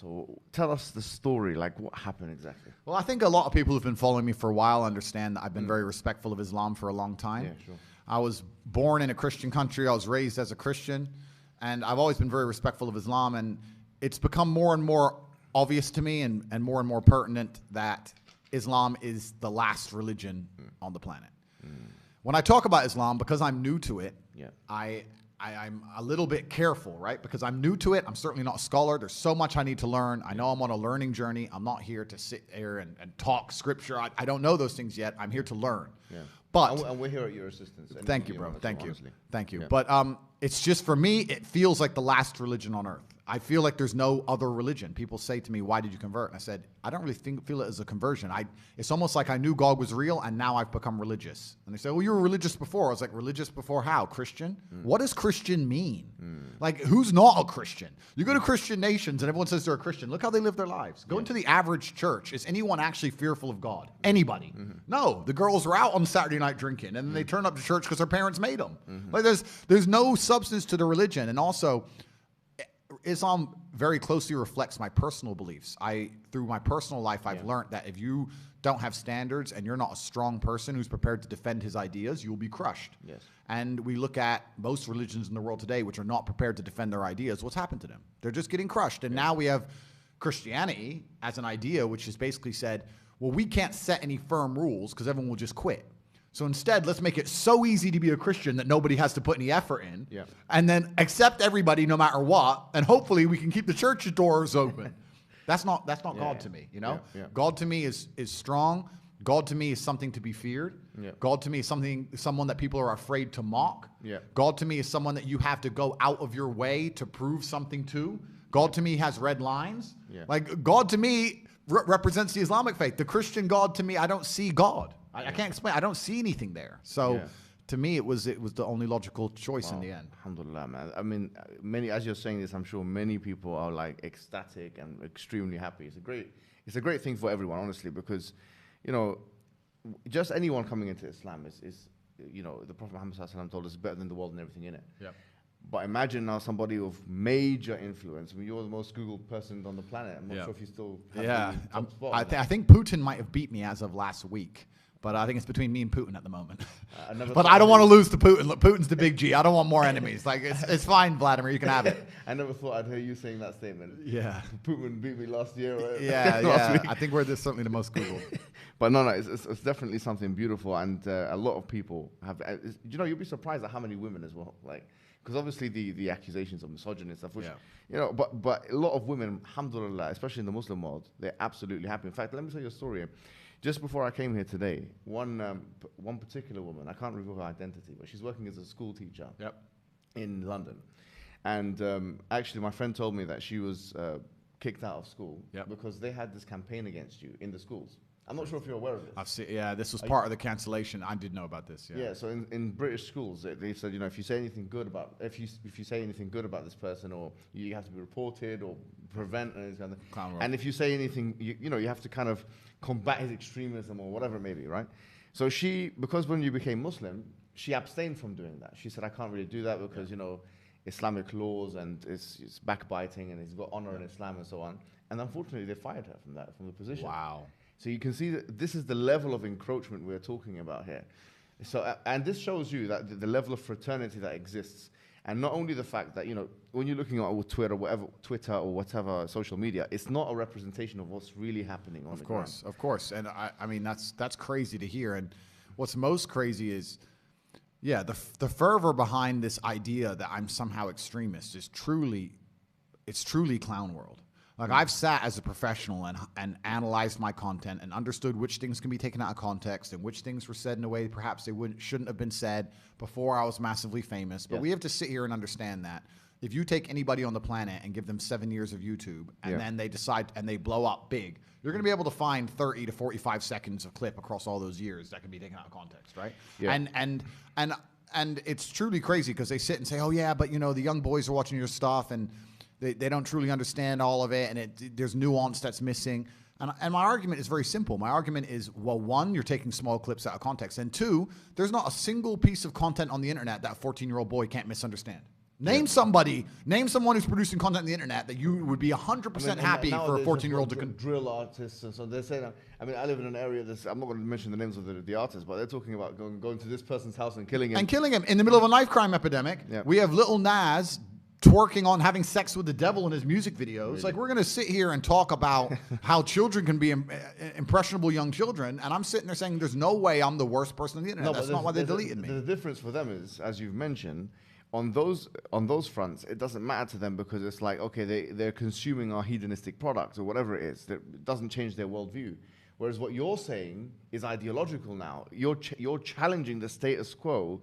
So tell us the story, like what happened exactly. Well, I think a lot of people who've been following me for a while understand that I've been very respectful of Islam for a long time. Yeah, sure. I was born in a Christian country. I was raised as a Christian, and I've always been very respectful of Islam. And it's become more and more obvious to me and more pertinent that Islam is the last religion on the planet. When I talk about Islam, because I'm new to it, I'm a little bit careful, right? Because I'm new to it. I'm certainly not a scholar. There's so much I need to learn. I know I'm on a learning journey. I'm not here to sit here and talk scripture. I don't know those things yet. I'm here to learn. Yeah. But and we're here at your assistance. Thank you, bro. Thank you. Honestly. Thank you. Yeah. But it's just, for me, it feels like the last religion on earth. I feel like there's no other religion. People say to me, why did you convert? And I said, I don't really feel it as a conversion. It's almost like I knew God was real, and now I've become religious. And they say, well, you were religious before. I was like, religious before how? Christian? What does Christian mean? Like, who's not a Christian? You go to Christian nations, and everyone says they're a Christian. Look how they live their lives. Go into the average church. Is anyone actually fearful of God? Anybody? No. The girls are out on Saturday night drinking, and then they turn up to church because their parents made them. Like, there's no substance to the religion. And also, Islam very closely reflects my personal beliefs. Through my personal life, I've learned that if you don't have standards and you're not a strong person who's prepared to defend his ideas, you'll be crushed. Yes. And we look at most religions in the world today which are not prepared to defend their ideas. What's happened to them? They're just getting crushed. And now we have Christianity as an idea which has basically said, well, we can't set any firm rules because everyone will just quit. So instead, let's make it so easy to be a Christian that nobody has to put any effort in. Yeah. And then accept everybody no matter what. And hopefully we can keep the church doors open. That's not God to me, you know? Yeah. God to me is strong. God to me is something to be feared. Yeah. God to me is someone that people are afraid to mock. Yeah. God to me is someone that you have to go out of your way to prove something to. God to me has red lines. Yeah. Like, God to me represents the Islamic faith. The Christian God to me, I don't see God. I can't explain. I don't see anything there. So to me, it was the only logical choice in the end. Alhamdulillah, man. I mean, as you're saying this, I'm sure many people are like ecstatic and extremely happy. It's a great thing for everyone, honestly, because, you know, just anyone coming into Islam is you know, the Prophet Muhammad ﷺ told us, better than the world and everything in it. Yep. But imagine now somebody of major influence. I mean, you're the most Googled person on the planet. I'm not sure if you still have the top spot. I think Putin might have beat me as of last week. But I think it's between me and Putin at the moment. But I don't want to lose to Putin. Look, Putin's the big G. I don't want more enemies. Like, it's fine, Vladimir. You can have it. I never thought I'd hear you saying that statement. Yeah. Putin beat me last year. Right? Yeah. I think we're certainly the most Googled. But no, it's definitely something beautiful. And a lot of people have, you know, you'll be surprised at how many women as well. Like, because obviously the accusations of misogyny and stuff, which, you know, but a lot of women, alhamdulillah, especially in the Muslim world, they're absolutely happy. In fact, let me tell you a story. Just before I came here today, one particular woman, I can't reveal her identity, but she's working as a school teacher in London. And actually, my friend told me that she was kicked out of school because they had this campaign against you in the schools. I'm not sure if you're aware of this. I've seen, this was part of the cancellation. I did know about this. Yeah. So in British schools, they said, you know, if you say anything good about this person, or you have to be reported or prevent and kind of, and if you say anything, you know, you have to kind of combat his extremism or whatever it may be, right? So because when you became Muslim, she abstained from doing that. She said, I can't really do that because you know, Islamic laws and it's backbiting and it's got honor in Islam and so on. And unfortunately, they fired her from the position. Wow. So you can see that this is the level of encroachment we're talking about here. So, and this shows you that the level of fraternity that exists, and not only the fact that, you know, when you're looking at Twitter or whatever social media, it's not a representation of what's really happening on the ground. Of course. And I mean, that's crazy to hear. And what's most crazy is, the fervor behind this idea that I'm somehow extremist is truly clown world. Like, I've sat as a professional and analyzed my content and understood which things can be taken out of context and which things were said in a way perhaps they shouldn't have been said before I was massively famous. But we have to sit here and understand that if you take anybody on the planet and give them 7 years of YouTube and then they decide and they blow up big, you're going to be able to find 30 to 45 seconds of clip across all those years that can be taken out of context, right? Yeah. And it's truly crazy because they sit and say, oh, yeah, but, you know, the young boys are watching your stuff and they don't truly understand all of it, and there's nuance that's missing. And my argument is very simple. My argument is, well, one, you're taking small clips out of context, and two, there's not a single piece of content on the internet that a 14-year-old boy can't misunderstand. Name somebody, name someone who's producing content on the internet that you would be 100% happy for a 14-year-old to drill artists, and so they're saying. I mean, I live in an area. I'm not going to mention the names of the artists, but they're talking about going to this person's house and killing him. And killing him in the middle of a knife crime epidemic. Yeah. We have Lil Nas twerking on having sex with the devil in his music videos. Really? Like, we're going to sit here and talk about how children can be impressionable young children, and I'm sitting there saying there's no way I'm the worst person on the internet. That's not why they deleted me. The difference for them is, as you've mentioned, on those fronts, it doesn't matter to them because it's like, okay, they're consuming our hedonistic products or whatever it is. It doesn't change their worldview. Whereas what you're saying is ideological now. You're challenging the status quo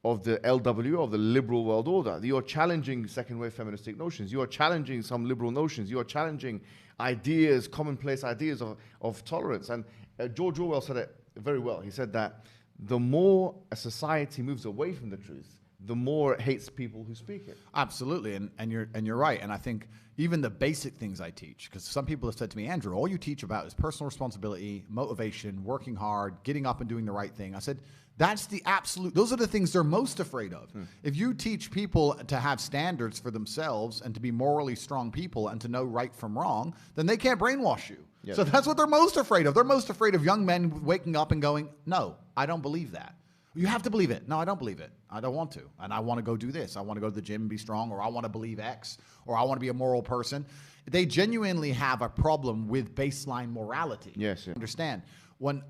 of the LW, of the liberal world order. You're challenging second-wave feministic notions. You are challenging some liberal notions. You are challenging ideas, commonplace ideas of tolerance. And George Orwell said it very well. He said that the more a society moves away from the truth, the more it hates people who speak it. Absolutely, and you're right. And I think even the basic things I teach, because some people have said to me, Andrew, all you teach about is personal responsibility, motivation, working hard, getting up and doing the right thing. I said, that's the absolute, those are the things they're most afraid of. If you teach people to have standards for themselves and to be morally strong people and to know right from wrong, then they can't brainwash you. Yep. So that's what they're most afraid of. They're most afraid of young men waking up and going, no, I don't believe that. You have to believe it. No, I don't believe it. I don't want to. And I want to go do this. I want to go to the gym and be strong, or I want to believe X, or I want to be a moral person. They genuinely have a problem with baseline morality. Yes. Yeah. Understand? When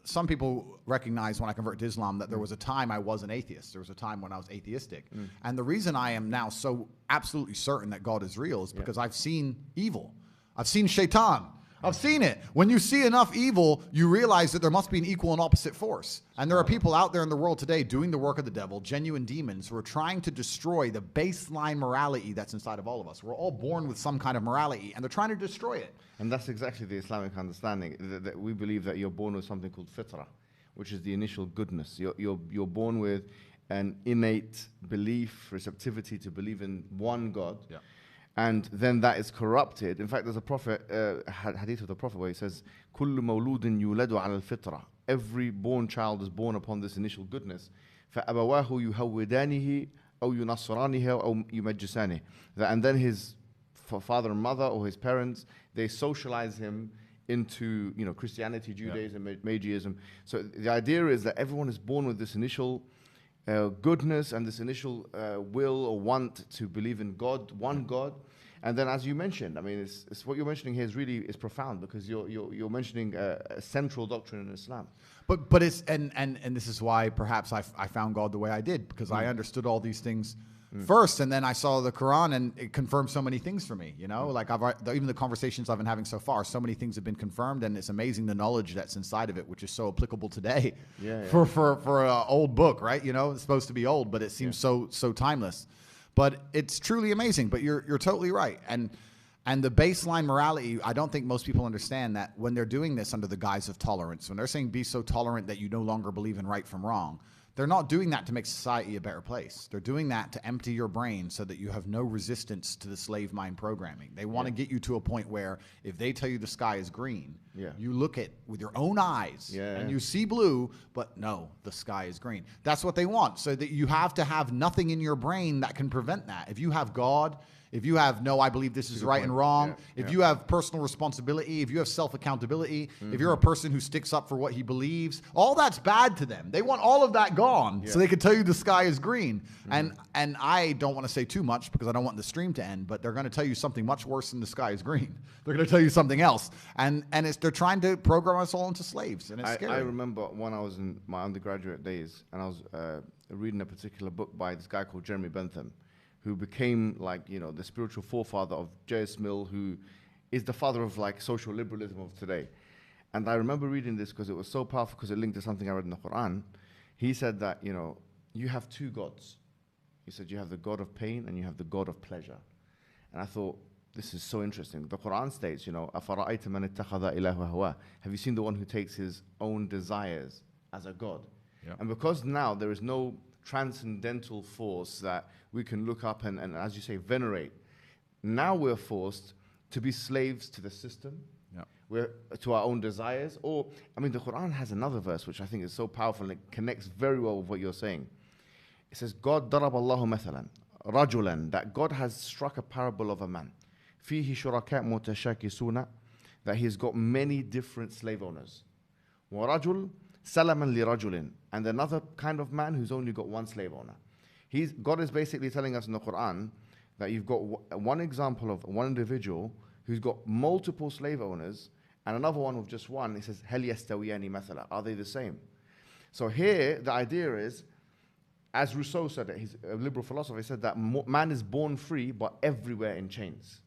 some people recognize when I converted to Islam that there was a time I was an atheist. There was a time when I was atheistic. And the reason I am now so absolutely certain that God is real is because I've seen evil. I've seen shaitan. I've seen it. When you see enough evil, you realize that there must be an equal and opposite force. And there are people out there in the world today doing the work of the devil, genuine demons, who are trying to destroy the baseline morality that's inside of all of us. We're all born with some kind of morality, and they're trying to destroy it. And that's exactly the Islamic understanding, that we believe that you're born with something called fitrah, which is the initial goodness. You're born with an innate belief, receptivity to believe in one God. Yeah. And then that is corrupted. In fact, there's a prophet, hadith of the prophet, where he says, كُلُّ مَوْلُودٍ يُولَدُ عَلَى الْفِطْرَةِ. Every born child is born upon this initial goodness. فَأَبَوَاهُ يُهَوِّدَانِهِ أَوْ يُنَصِّرَانِهِ أَوْ يُمَجِّسَانِهِ. And then his father and mother or his parents, they socialize him into Christianity, Judaism, Magiism. So the idea is that everyone is born with this initial goodness and this initial will or want to believe in God, one God. And then, as you mentioned, I mean, it's what you're mentioning here is profound, because you're mentioning a central doctrine in Islam. But it's and this is why perhaps I found God the way I did, because I understood all these things first, and then I saw the Quran, and it confirmed so many things for me. Like even the conversations I've been having so far, so many things have been confirmed, and it's amazing the knowledge that's inside of it, which is so applicable today. For an old book, right? It's supposed to be old, but it seems so timeless. But it's truly amazing. But you're totally right. And the baseline morality, I don't think most people understand that when they're doing this under the guise of tolerance, when they're saying be so tolerant that you no longer believe in right from wrong, they're not doing that to make society a better place. They're doing that to empty your brain so that you have no resistance to the slave mind programming. They want to get you to a point where if they tell you the sky is green, you look at with your own eyes and you see blue, but no, the sky is green. That's what they want, so that you have to have nothing in your brain that can prevent that. If you have God, if you have, no, I believe this is right and wrong, if you have personal responsibility, if you have self-accountability, if you're a person who sticks up for what he believes, all that's bad to them. They want all of that gone so they can tell you the sky is green. And I don't want to say too much because I don't want the stream to end, but they're going to tell you something much worse than the sky is green. They're going to tell you something else. And they're trying to program us all into slaves, and it's scary. I remember when I was in my undergraduate days, and I was reading a particular book by this guy called Jeremy Bentham, who became the spiritual forefather of J.S. Mill, who is the father of social liberalism of today. And I remember reading this because it was so powerful, because it linked to something I read in the Quran. He said that, you have two gods. He said you have the God of pain and you have the God of pleasure. And I thought, this is so interesting. The Quran states, أَفَرَأَيْتَ مَنِ اتَّخَذَ إِلَهُ هَوَاهُ. Have you seen the one who takes his own desires as a God? Yep. And because now there is no transcendental force that we can look up and, as you say, venerate. Now we're forced to be slaves to the system, we're to our own desires. The Quran has another verse which I think is so powerful, and it connects very well with what you're saying. It says, God darab Allahu mathalan. رَجُلًا, that God has struck a parable of a man. فِيهِ شُرَكَاء مُتَشَاكِسُونَ, that he has got many different slave owners. وَرَجُلْ سَلَمًا لِرَجُلٍ, and another kind of man who's only got one slave owner. God is basically telling us in the Quran that you've got one example of one individual who's got multiple slave owners and another one with just one. He says, هَلْ يَسْتَوِيَانِ مَثَلًا, are they the same? So here, the idea is, as Rousseau said it, he's a liberal philosopher, he said that man is born free, but everywhere in chains.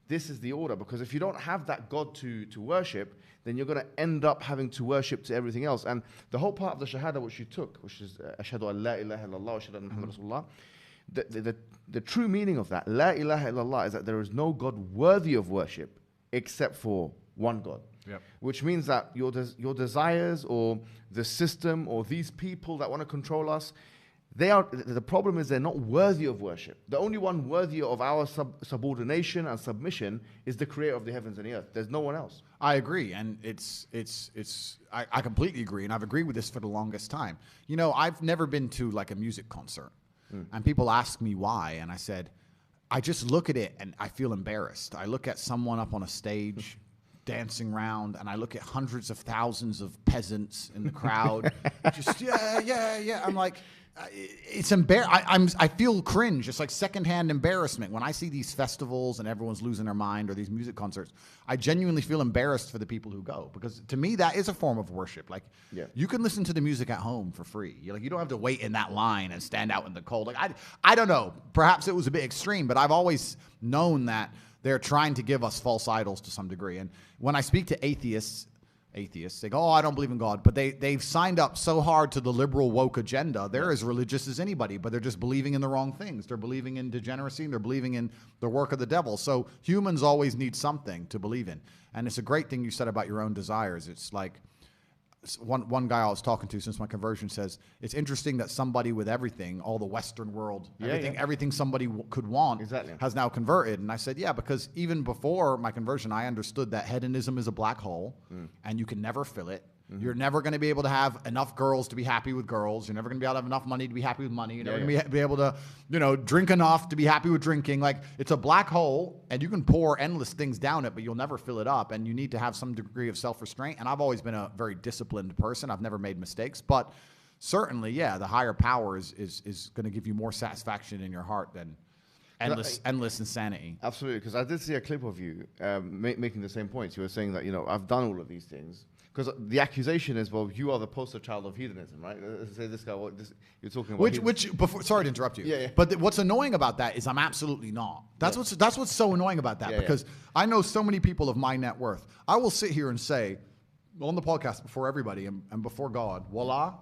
This is the order, because if you don't have that God to worship, then you're going to end up having to worship to everything else. And the whole part of the Shahada which you took, which is Ashhadu an la ilaha illallah wa ashhadu anna Muhammad Rasulullah, the true meaning of that, La ilaha illallah, is that there is no God worthy of worship except for one God. Yep. Which means that your desires or the system or these people that want to control us, the problem is they're not worthy of worship. The only one worthy of our subordination and submission is the creator of the heavens and the earth. There's no one else. I agree, and I completely agree, and I've agreed with this for the longest time. You know, I've never been to like a music concert, and people ask me why, and I said, I just look at it and I feel embarrassed. I look at someone up on a stage dancing around, and I look at hundreds of thousands of peasants in the crowd, just yeah. I'm like, it's I feel cringe. It's like secondhand embarrassment when I see these festivals and everyone's losing their mind, or these music concerts. I genuinely feel embarrassed for the people who go, because to me that is a form of worship. Like, you can listen to the music at home for free. You don't have to wait in that line and stand out in the cold. Like, I don't know. Perhaps it was a bit extreme, but I've always known that they're trying to give us false idols to some degree. And when I speak to atheists, they go, oh, I don't believe in God. But they've signed up so hard to the liberal woke agenda. They're as religious as anybody, but they're just believing in the wrong things. They're believing in degeneracy, and they're believing in the work of the devil. So humans always need something to believe in. And it's a great thing you said about your own desires. It's like one guy I was talking to since my conversion says, it's interesting that somebody with everything, all the Western world, everything somebody could want has now converted. And I said, yeah, because even before my conversion, I understood that hedonism is a black hole, and you can never fill it. You're never going to be able to have enough girls to be happy with girls. You're never going to be able to have enough money to be happy with money. You're never going to be able to, drink enough to be happy with drinking. Like, it's a black hole, and you can pour endless things down it, but you'll never fill it up. And you need to have some degree of self-restraint. And I've always been a very disciplined person. I've never made mistakes. But certainly, the higher power is going to give you more satisfaction in your heart than endless insanity. Absolutely, because I did see a clip of you making the same points. You were saying that, I've done all of these things. Because the accusation is, well, you are the poster child of hedonism, right? Say this guy, you're talking about. Sorry to interrupt you. Yeah. But what's annoying about that is I'm absolutely not. That's what's so annoying about that, because I know so many people of my net worth. I will sit here and say on the podcast before everybody and before God, voila.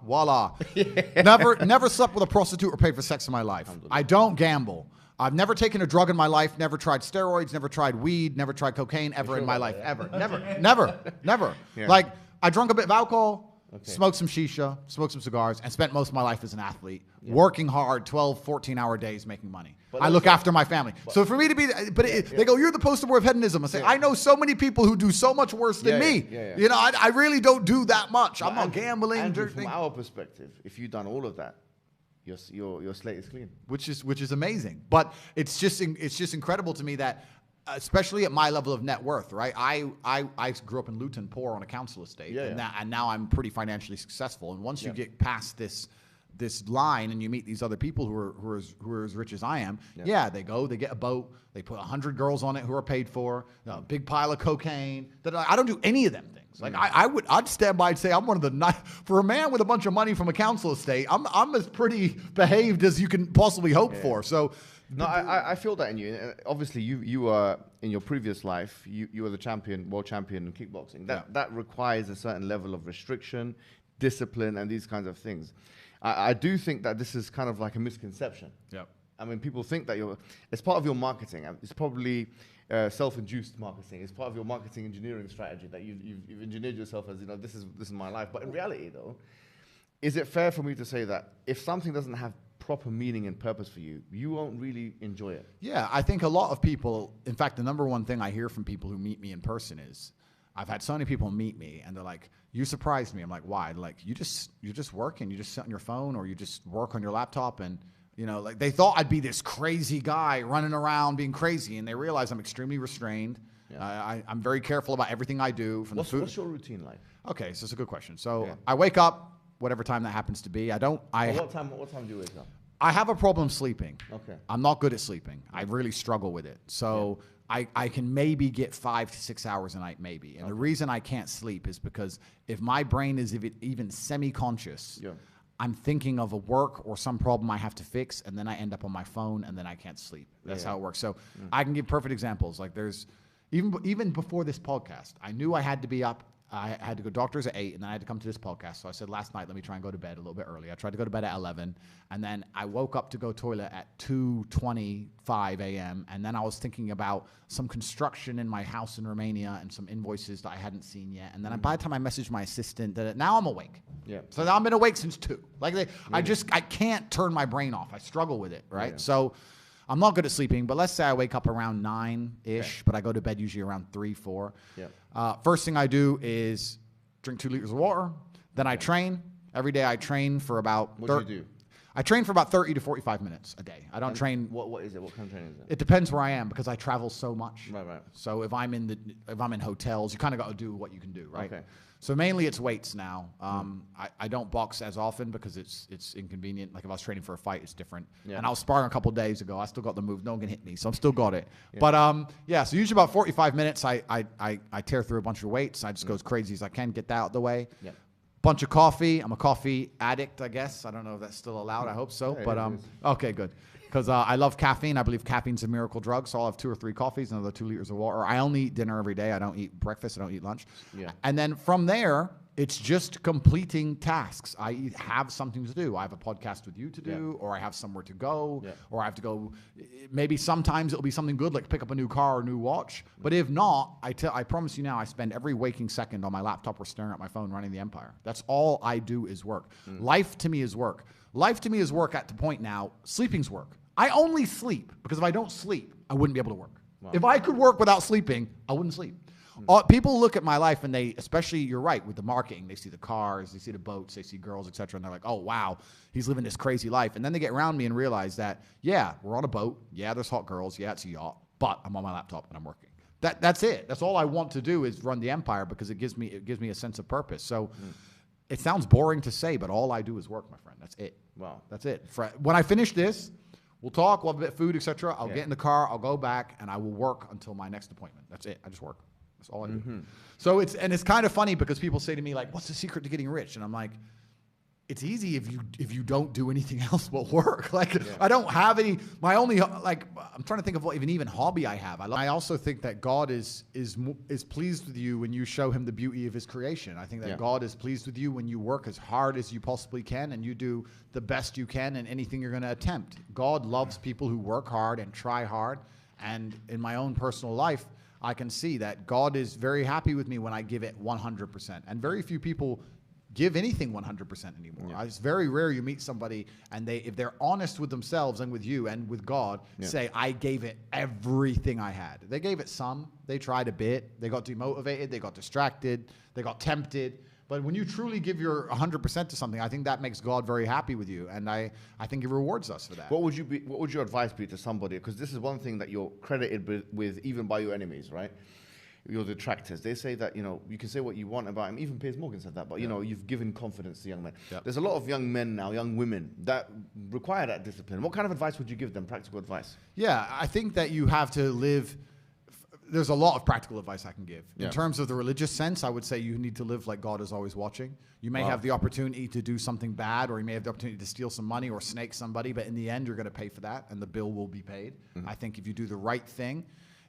Never slept with a prostitute or paid for sex in my life. I don't gamble. I've never taken a drug in my life, never tried steroids, never tried weed, never tried cocaine ever in my life, ever. Never. Yeah. Like, I drank a bit of alcohol, smoked some shisha, smoked some cigars, and spent most of my life as an athlete, working hard, 12, 14-hour days making money. But I look after my family. So for me to be, they go, you're the poster boy of hedonism. I say, I know so many people who do so much worse than me. I really don't do that much. I'm not gambling. And from our perspective, if you've done all of that, your slate is clean, which is amazing. But it's just incredible to me that, especially at my level of net worth, right? I grew up in Luton, poor on a council estate, and now I'm pretty financially successful. And once you get past this line and you meet these other people who are as rich as I am, they get a boat, they put 100 girls on it who are paid for, a big pile of cocaine. I don't do any of them things. Like, I'd stand by and say I'm one of the for a man with a bunch of money from a council estate, I'm as pretty behaved as you can possibly hope for. So. No, I feel that in you. Obviously, you were in your previous life. You were the world champion in kickboxing. That requires a certain level of restriction, discipline, and these kinds of things. I do think that this is kind of like a misconception. Yeah. I mean, people think that it's part of your marketing. It's probably self-induced marketing. It's part of your marketing engineering strategy that you've engineered yourself as, this is my life. But in reality, though, is it fair for me to say that if something doesn't have proper meaning and purpose for you, you won't really enjoy it? Yeah, I think a lot of people, in fact, the number one thing I hear from people who meet me in person is, I've had so many people meet me and they're like, you surprised me. I'm like, why? Like, you're just working, you just sit on your phone, or you just work on your laptop, and You know, like they thought I'd be this crazy guy running around being crazy, and they realize I'm extremely restrained. Yeah. I'm very careful about everything I do. From the food. What's your routine like? Okay, so it's a good question. So I wake up whatever time that happens to be. What time do you wake up? I have a problem sleeping. Okay. I'm not good at sleeping. I really struggle with it. So I can maybe get 5 to 6 hours a night, maybe. And the reason I can't sleep is because if my brain is even semi-conscious, I'm thinking of a work or some problem I have to fix, and then I end up on my phone, and then I can't sleep. That's how it works. So I can give perfect examples. Like there's even before this podcast, I knew I had to be up. I had to go to doctors at 8, and then I had to come to this podcast. So I said last night, let me try and go to bed a little bit early. I tried to go to bed at 11, and then I woke up to go toilet at 2:25 a.m., and then I was thinking about some construction in my house in Romania and some invoices that I hadn't seen yet. And then by the time I messaged my assistant, now I'm awake. Yeah. So now I've been awake since 2. I can't turn my brain off. I struggle with it, right? Yeah. So I'm not good at sleeping, but let's say I wake up around 9-ish, but I go to bed usually around 3, 4. Yeah. First thing I do is drink 2 liters of water. Then I train. Every day I train for about... What do you do? I train for about 30 to 45 minutes a day. I don't train... What is it? What kind of training is it? It depends where I am because I travel so much. Right. So if I'm in hotels, you kind of got to do what you can do, right? Okay. So mainly it's weights now. I don't box as often because it's inconvenient. Like if I was training for a fight, it's different. Yeah. And I was sparring a couple of days ago. I still got the move. No one can hit me, so I'm still got it. Yeah. But so usually about 45 minutes, I tear through a bunch of weights. I just go as crazy as I can, get that out of the way. Yeah. Bunch of coffee. I'm a coffee addict, I guess. I don't know if that's still allowed. I hope so. Yeah, but okay, good. Because I love caffeine. I believe caffeine's a miracle drug. So I'll have 2 or 3 coffees, another 2 liters of water. I only eat dinner every day. I don't eat breakfast. I don't eat lunch. Yeah. And then from there, it's just completing tasks. I have something to do. I have a podcast with you to do, or I have somewhere to go, or I have to go. Maybe sometimes it'll be something good, like pick up a new car or a new watch. But if not, I promise you now, I spend every waking second on my laptop or staring at my phone running the empire. That's all I do is work. Life to me is work. Life to me is work at the point now, sleeping's work. I only sleep because if I don't sleep, I wouldn't be able to work. Wow. If I could work without sleeping, I wouldn't sleep. People look at my life and especially you're right, with the marketing, they see the cars, they see the boats, they see girls, etc. And they're like, oh, wow, he's living this crazy life. And then they get around me and realize that, yeah, we're on a boat. Yeah, there's hot girls. Yeah, it's a yacht. But I'm on my laptop and I'm working. That's it. That's all I want to do is run the empire because it gives me a sense of purpose. So it sounds boring to say, but all I do is work, my friend. That's it. Wow. That's it. When I finish this, we'll talk, we'll have a bit of food, etc. I'll get in the car, I'll go back, and I will work until my next appointment. That's it. I just work. That's all I do. So it's kind of funny because people say to me, like, what's the secret to getting rich? And I'm like, it's easy if you don't do anything else but work. Like I don't have any. My only I'm trying to think of what even hobby I have. I also think that God is pleased with you when you show Him the beauty of His creation. I think that God is pleased with you when you work as hard as you possibly can and you do the best you can in anything you're going to attempt. God loves people who work hard and try hard. And in my own personal life, I can see that God is very happy with me when I give it 100%. And very few people give anything 100% anymore. Yeah. It's very rare you meet somebody and if they're honest with themselves and with you and with God, say, I gave it everything I had. They gave it some. They tried a bit. They got demotivated. They got distracted. They got tempted. But when you truly give your 100% to something, I think that makes God very happy with you. And I think He rewards us for that. What would your advice be to somebody? Because this is one thing that you're credited with even by your enemies, right? Your detractors. They say that, you can say what you want about him. Even Piers Morgan said that, but, you've given confidence to young men. Yep. There's a lot of young men now, young women, that require that discipline. What kind of advice would you give them, practical advice? Yeah, I think that you have to live... There's a lot of practical advice I can give. In terms of the religious sense, I would say you need to live like God is always watching. You may have the opportunity to do something bad, or you may have the opportunity to steal some money or snake somebody, but in the end, you're going to pay for that, and the bill will be paid. I think if you do the right thing...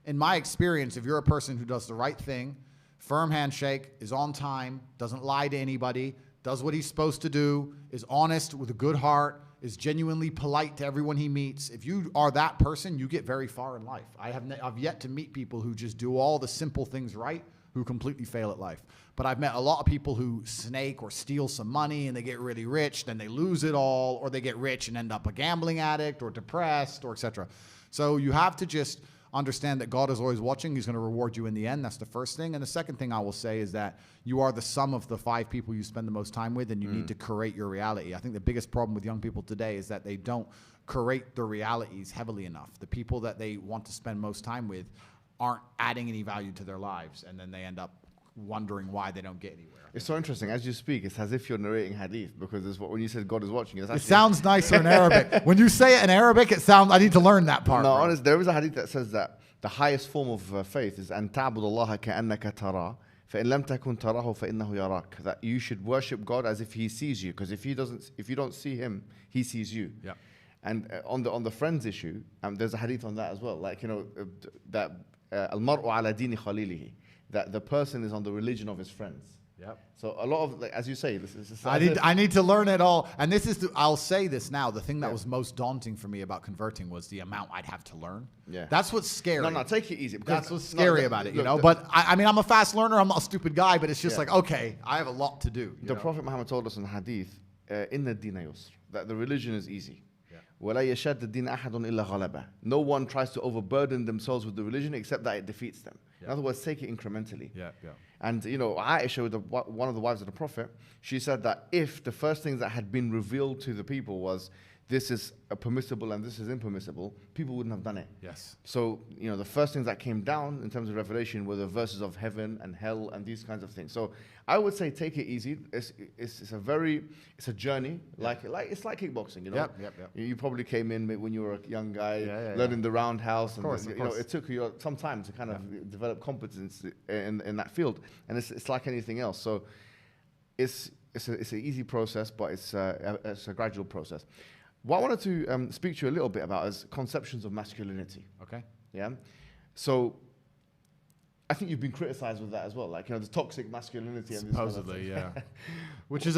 In my experience, if you're a person who does the right thing, firm handshake, is on time, doesn't lie to anybody, does what he's supposed to do, is honest with a good heart, is genuinely polite to everyone he meets, if you are that person, you get very far in life. I've yet to meet people who just do all the simple things right, who completely fail at life. But I've met a lot of people who snake or steal some money and they get really rich, then they lose it all, or they get rich and end up a gambling addict or depressed or etc. So you have to just... understand that God is always watching. He's going to reward you in the end. That's the first thing. And the second thing I will say is that you are the sum of the 5 people you spend the most time with, and you need to create your reality. I think the biggest problem with young people today is that they don't curate their realities heavily enough. The people that they want to spend most time with aren't adding any value to their lives, and then they end up wondering why they don't get anywhere. It's so interesting. As you speak, it's as if you're narrating hadith, because it's when you said God is watching. It sounds nicer in Arabic. When you say it in Arabic, it sounds. I need to learn that part. No, honestly, there is a hadith that says that the highest form of faith is أن تعبد الله كأنك تراه فإن لم تكن تراه فإنه يراك. That you should worship God as if He sees you, because if you don't see Him, He sees you. Yeah. And on the friends issue, there's a hadith on that as well. Like, you know, that المرء على دين خليله, that the person is on the religion of his friends. Yep. So a lot of, like, as you say, this is. I need to learn it all, and this is. I'll say this now. The thing that was most daunting for me about converting was the amount I'd have to learn. Yeah. That's what's scary. No, take it easy. That's what's scary about it, you know. But I mean, I'm a fast learner. I'm not a stupid guy, but it's just like, okay, I have a lot to do. The Prophet Muhammad told us in the hadith, "Inna ad-dina yusr," that the religion is easy. Yeah. وَلَا يَشَدَّ الدِّينَ أَحَدٌ إِلَّا غَلَبَهُ. No one tries to overburden themselves with the religion except that it defeats them. In other words, take it incrementally. Yeah, yeah. And, you know, Aisha, one of the wives of the Prophet, she said that if the first things that had been revealed to the people was this is permissible and this is impermissible, people wouldn't have done it. Yes. So, you know, the first things that came down in terms of revelation were the verses of heaven and hell and these kinds of things. So I would say take it easy. It's a journey. Like it's like kickboxing, you know. Yep. You probably came in when you were a young guy, learning the roundhouse, of course. You know, it took you some time to kind of develop competence in that field, and it's like anything else. So it's an easy process, but it's a gradual process. What I wanted to speak to you a little bit about is conceptions of masculinity. Okay. Yeah. So I think you've been criticized with that as well, like, you know, the toxic masculinity. Supposedly, yeah. Which is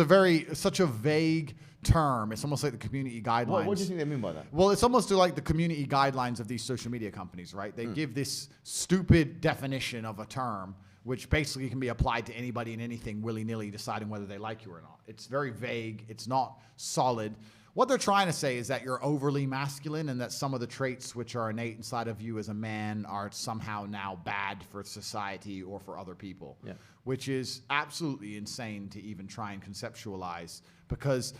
such a vague term. It's almost like the community guidelines. What do you think they mean by that? Well, it's almost like the community guidelines of these social media companies, right? They give this stupid definition of a term, which basically can be applied to anybody and anything willy-nilly, deciding whether they like you or not. It's very vague. It's not solid. What they're trying to say is that you're overly masculine and that some of the traits which are innate inside of you as a man are somehow now bad for society or for other people, which is absolutely insane to even try and conceptualize, because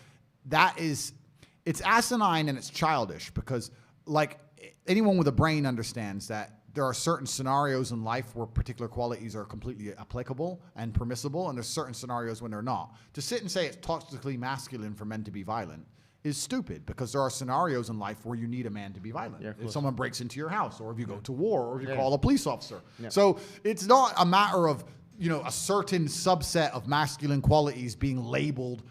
it's asinine and it's childish, because like anyone with a brain understands that there are certain scenarios in life where particular qualities are completely applicable and permissible, and there's certain scenarios when they're not. To sit and say it's toxically masculine for men to be violent is stupid, because there are scenarios in life where you need a man to be violent. If someone breaks into your house, or if you go to war, or if you call a police officer. So it's not a matter of, you know, a certain subset of masculine qualities being labeled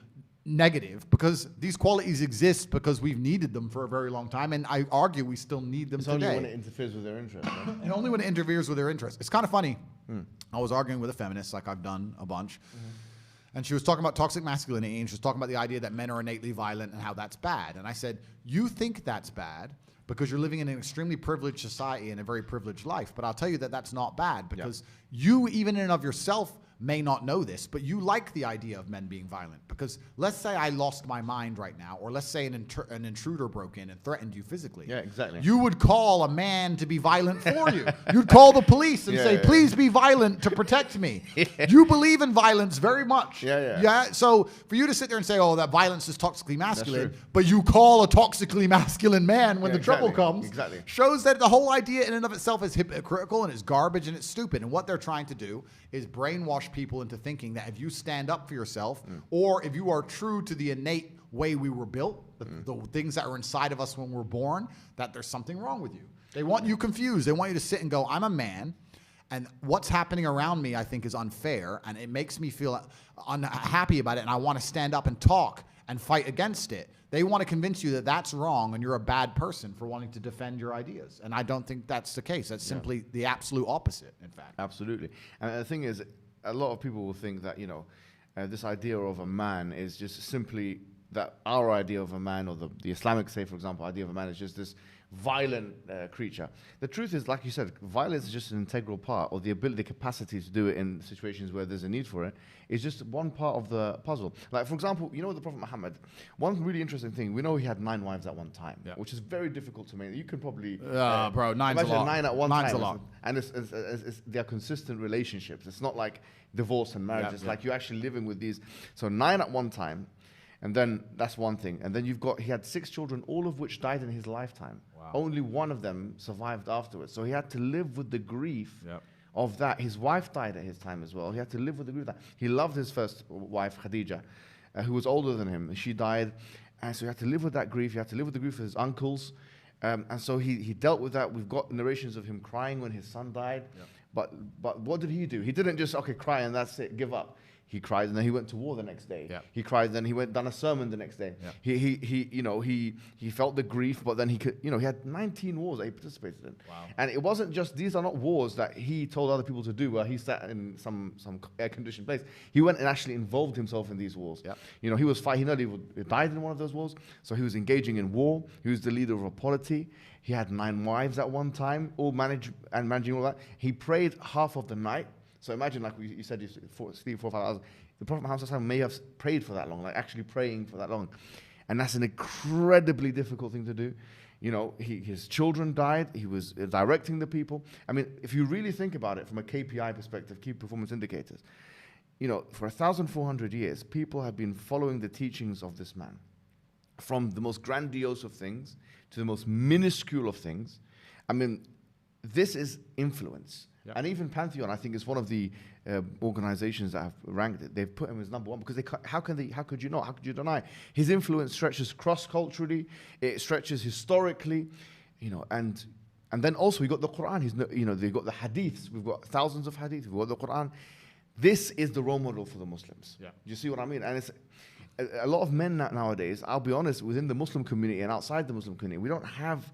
negative, because these qualities exist because we've needed them for a very long time, and I argue we still need them today. It's only when it interferes with their interests. Right? And only when it interferes with their interests. It's kind of funny. I was arguing with a feminist, like I've done a bunch. And she was talking about toxic masculinity, and she was talking about the idea that men are innately violent and how that's bad. And I said, you think that's bad because you're living in an extremely privileged society and a very privileged life. But I'll tell you that that's not bad, because you, even in and of yourself, may not know this, but you like the idea of men being violent. Because let's say I lost my mind right now, or let's say an intruder broke in and threatened you physically. Yeah, exactly. You would call a man to be violent for you. You'd call the police and say, please be violent to protect me. You believe in violence very much. Yeah. So for you to sit there and say, oh, that violence is toxically masculine, but you call a toxically masculine man when the trouble comes, shows that the whole idea in and of itself is hypocritical and it's garbage and it's stupid. And what they're trying to do is brainwash people into thinking that if you stand up for yourself, or if you are true to the innate way we were built, the things that are inside of us when we're born, that there's something wrong with you. They want you confused. They want you to sit and go, I'm a man, and what's happening around me I think is unfair, and it makes me feel unhappy about it, and I want to stand up and talk and fight against it. They want to convince you that that's wrong and you're a bad person for wanting to defend your ideas. And I don't think that's the case. That's simply the absolute opposite, in fact. Absolutely. And the thing is, a lot of people will think that, you know, this idea of a man is just simply that our idea of a man, or the Islamic, say, for example, idea of a man is just this violent creature. The truth is, like you said, violence is just an integral part, or the ability, the capacity to do it in situations where there's a need for it, is just one part of the puzzle. Like, for example, you know, the Prophet Muhammad, one really interesting thing, we know he had 9 wives at one time, which is very difficult to make. You can probably... bro, 9's a lot. 9 at one nine's time. A lot. And they're consistent relationships. It's not like divorce and marriage. It's like you're actually living with these. So 9 at one time. And then that's one thing. And then he had 6 children, all of which died in his lifetime. Wow. Only one of them survived afterwards. So he had to live with the grief Yep. of that. His wife died at his time as well. He had to live with the grief of that. He loved his first wife, Khadija, who was older than him. She died. And so he had to live with that grief. He had to live with the grief of his uncles. And so he dealt with that. We've got narrations of him crying when his son died. Yep. But what did he do? He didn't just, cry and that's it, give up. He cried, and then he went to war the next day. Yeah. He cried, then he went done a sermon the next day. Yeah. He felt the grief, but then he had 19 wars that he participated in. Wow. And it wasn't just, these are not wars that he told other people to do where he sat in some air-conditioned place. He went and actually involved himself in these wars. Yeah. He was fighting. He nearly died in one of those wars. So he was engaging in war. He was the leader of a polity. He had 9 wives at one time, all managing all that. He prayed half of the night. So imagine, like you said, you sleep 4 or 5 hours. The Prophet Muhammad may have prayed for that long, like actually praying for that long. And that's an incredibly difficult thing to do. His children died. He was directing the people. I mean, if you really think about it from a KPI perspective, key performance indicators, for 1,400 years, people have been following the teachings of this man. From the most grandiose of things to the most minuscule of things. I mean, this is influence. Yep. And even Pantheon, I think, is one of the organizations that have ranked it. They've put him as number 1 because how could you not? How could you deny? His influence stretches cross-culturally. It stretches historically, and then also we got the Quran. They've got the hadiths. We've got thousands of hadiths. We've got the Quran. This is the role model for the Muslims. Yeah. You see what I mean? And it's a lot of men nowadays, I'll be honest, within the Muslim community and outside the Muslim community, we don't have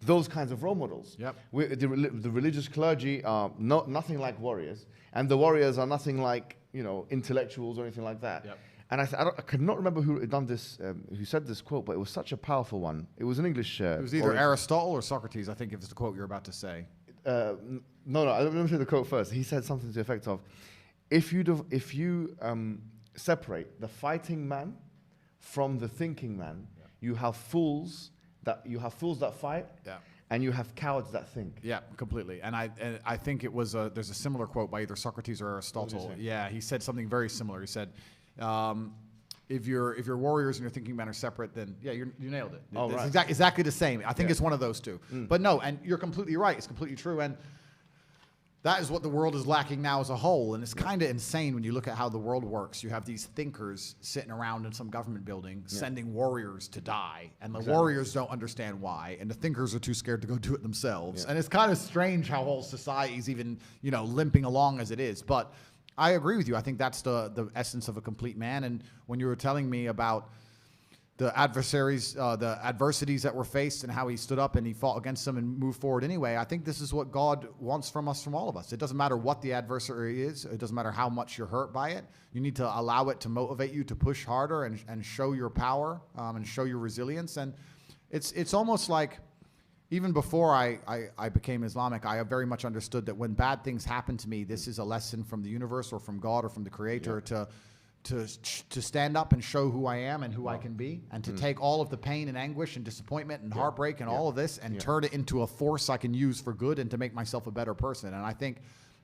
those kinds of role models. Yep. The religious clergy are nothing like warriors, and the warriors are nothing like intellectuals or anything like that. Yep. And I could not remember who had done this, who said this quote, but it was such a powerful one. It was an English. It was either Aristotle or Socrates, I think, if it's the quote you're about to say. No. Let me say the quote first. He said something to the effect of, if you separate the fighting man from the thinking man, you have fools that fight, and you have cowards that think. Yeah, completely. And I think it was there's a similar quote by either Socrates or Aristotle. Yeah, he said something very similar. He said, if your warriors and your thinking men are separate, then you nailed it. Oh, it's right. exactly the same. I think it's one of those two. But no, and you're completely right. It's completely true. And that is what the world is lacking now as a whole. And it's kind of insane when you look at how the world works. You have these thinkers sitting around in some government building sending warriors to die. And the warriors don't understand why. And the thinkers are too scared to go do it themselves. Yeah. And it's kind of strange how whole society's even, limping along as it is. But I agree with you. I think that's the essence of a complete man. And when you were telling me about the adversities that were faced and how he stood up and he fought against them and moved forward anyway, I think this is what God wants from us, from all of us. It doesn't matter what the adversary is. It doesn't matter how much you're hurt by it. You need to allow it to motivate you to push harder and show your power and show your resilience. And it's almost like, even before I became Islamic, I very much understood that when bad things happen to me, this is a lesson from the universe or from God or from the Creator to stand up and show who I am and who I can be, and to take all of the pain and anguish and disappointment and heartbreak and all of this and turn it into a force I can use for good and to make myself a better person. And I think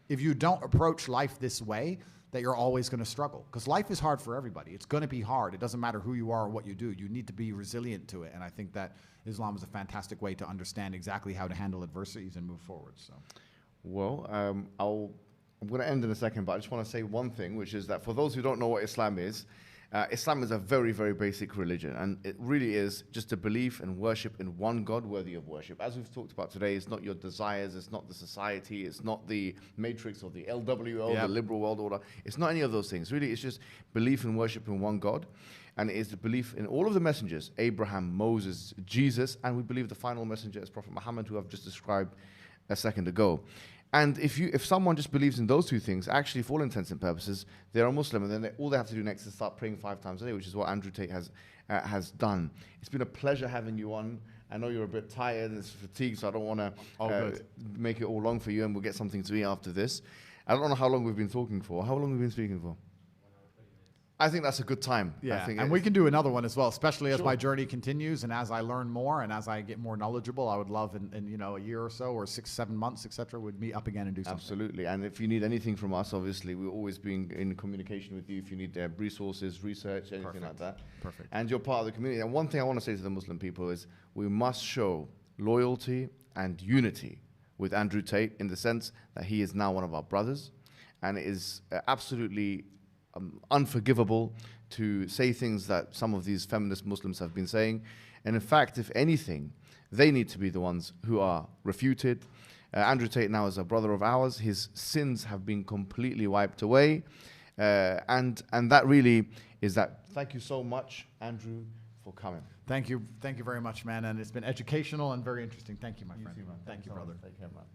if you don't approach life this way, that you're always going to struggle, because life is hard for everybody. It's going to be hard. It doesn't matter who you are or what you do. You need to be resilient to it. And I think that Islam is a fantastic way to understand exactly how to handle adversities and move forward. So, well, I'm going to end in a second, but I just want to say one thing, which is that for those who don't know what Islam is a very, very basic religion, and it really is just a belief and worship in one God worthy of worship. As we've talked about today, it's not your desires, it's not the society, it's not the matrix or the LWO, the liberal world order. It's not any of those things. Really, it's just belief and worship in one God, and it is the belief in all of the messengers, Abraham, Moses, Jesus, and we believe the final messenger is Prophet Muhammad, who I've just described a second ago. And if someone just believes in those two things, actually, for all intents and purposes, they're a Muslim, and then all they have to do next is start praying 5 times a day, which is what Andrew Tate has done. It's been a pleasure having you on. I know you're a bit tired and fatigued, so I don't want to make it all long for you, and we'll get something to eat after this. I don't know how long we've been talking for. How long have we been speaking for? 1 hour, 20 minutes. I think that's a good time. Yeah, I think and we can do another one as well, especially as Sure. my journey continues and as I learn more and as I get more knowledgeable. I would love in you know, a year or so or 6-7 months, etc., would meet up again and do something. Absolutely. And if you need anything from us, obviously, we're always being in communication with you. If you need resources, research, anything like that. Perfect. And you're part of the community. And one thing I want to say to the Muslim people is we must show loyalty and unity with Andrew Tate in the sense that he is now one of our brothers. And it is absolutely unforgivable to say things that some of these feminist Muslims have been saying. And in fact, if anything, they need to be the ones who are refuted. Andrew Tate now is a brother of ours. His sins have been completely wiped away. And that really is that. Thank you so much, Andrew, for coming. Thank you very much, man. And it's been educational and very interesting. Thank you, my friend. Too, man. Thank you, so much. brother. Take care, man.